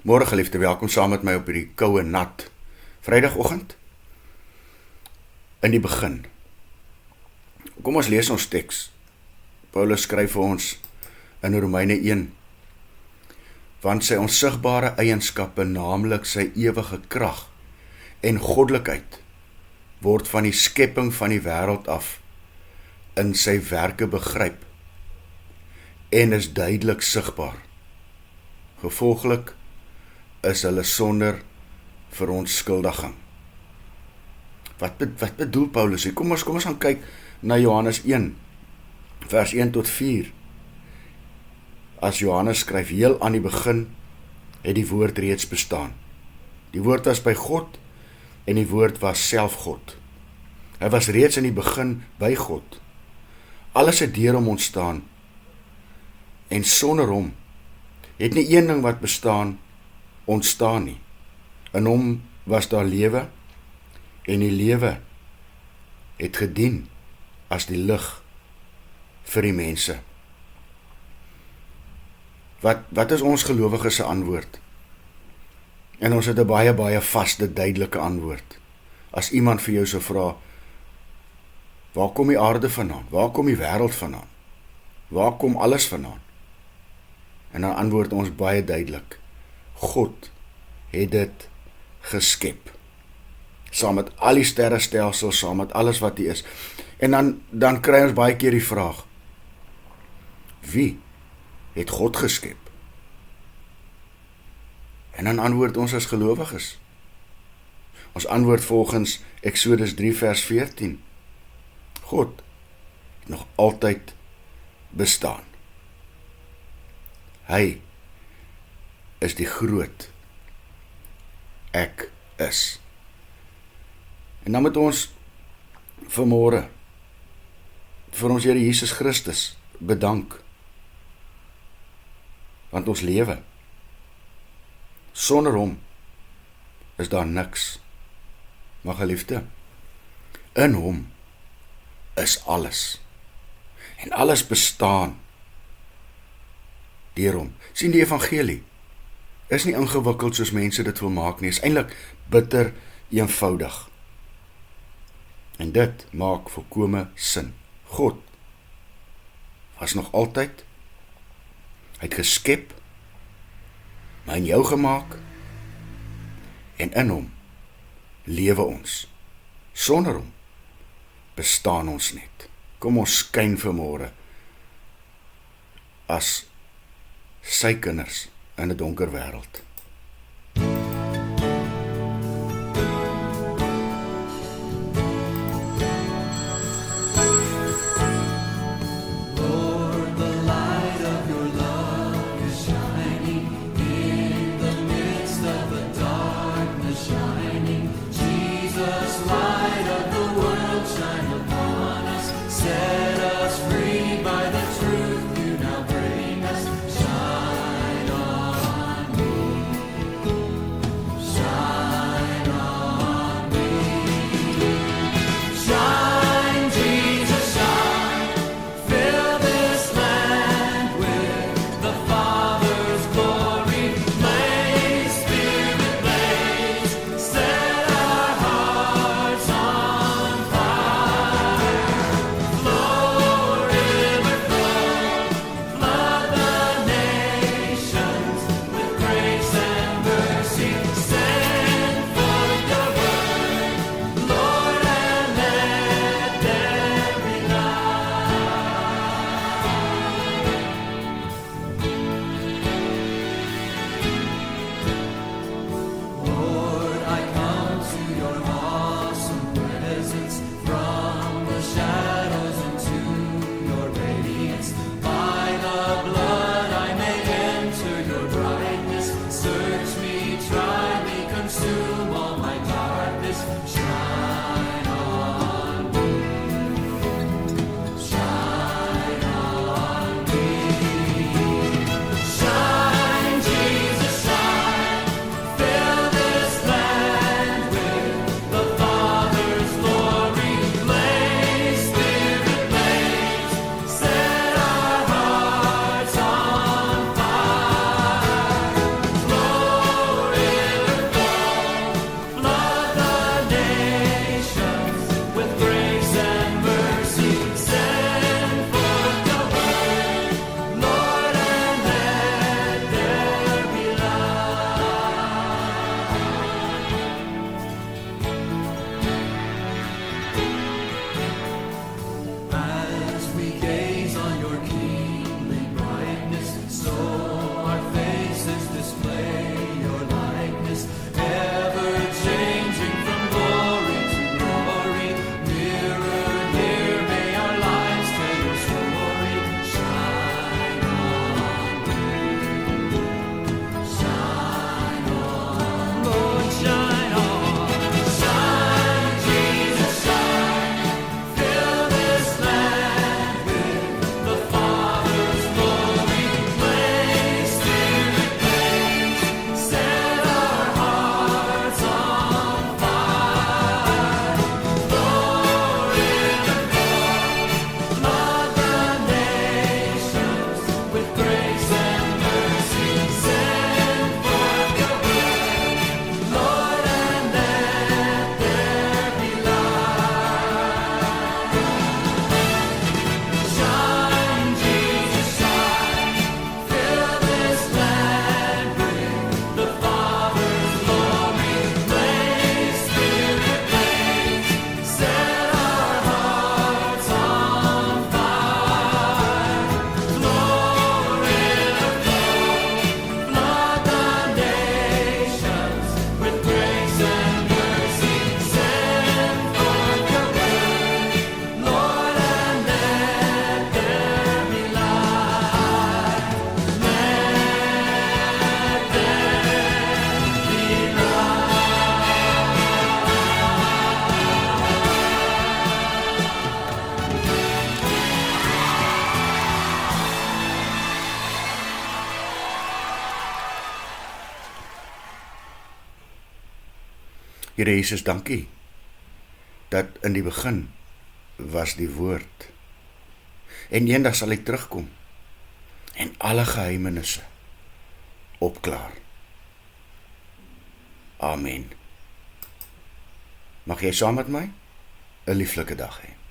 Môre geliefde, welkom saam met my op hierdie koue nat Vrydagoggend. In die begin. Kom ons lees ons teks. Paulus skryf vir ons in Romeine 1. Want sy onsigbare eienskappe, naamlik sy ewige krag en goddelikheid, word van die skepping van die wêreld af in sy werke begryp en is duidelik sigbaar. Gevolglik is hulle sonder verontskuldiging. Wat bedoel Paulus hier? Kom ons gaan kyk na Johannes 1, vers 1 tot 4. As Johannes skryf, heel aan die begin het die woord reeds bestaan. Die woord was by God en die woord was self God. Hy was reeds in die begin by God. Alles het deur hom ontstaan en sonder hom het nie een ding wat ontstaan nie. In hom was daar lewe en die lewe het gedien as die lig vir die mense. Wat is ons gelowiges se antwoord? En ons het 'n baie vaste, duidelike antwoord. As iemand vir jou sou vra, waar kom die aarde vandaan? Waar kom die wêreld vandaan? Waar kom alles vandaan? En dan antwoord ons baie duidelik. God het dit geskep. Saam met al die sterrestelsels, saam met alles wat hier is. En dan kry ons baie keer die vraag, wie het God geskep? En dan antwoord ons as gelowiges. Ons antwoord volgens Exodus 3 vers 14. God het nog altyd bestaan. Hy is die groot ek is. En dan moet ons vanmôre vir ons Here Jesus Christus bedank. Want ons lewe, sonder hom is daar niks. Maar geliefde, in hom is alles. En alles bestaan deur hom. Sien, die evangelie is nie ingewikkeld soos mense dit wil maak nie. Is eintlik bitter eenvoudig. En dit maak volkome sin. God was nog altyd, hy het geskep, maar in jou gemaak, en in hom lewe ons. Sonder hom bestaan ons net. Kom ons skyn vanmôre as sy kinders in 'n donker wêreld. Here Jesus, dankie, dat in die begin was die woord. En eendag sal hy terugkom, en alle geheimenisse opklaar. Amen. Mag jy saam met my 'n lieflike dag hê.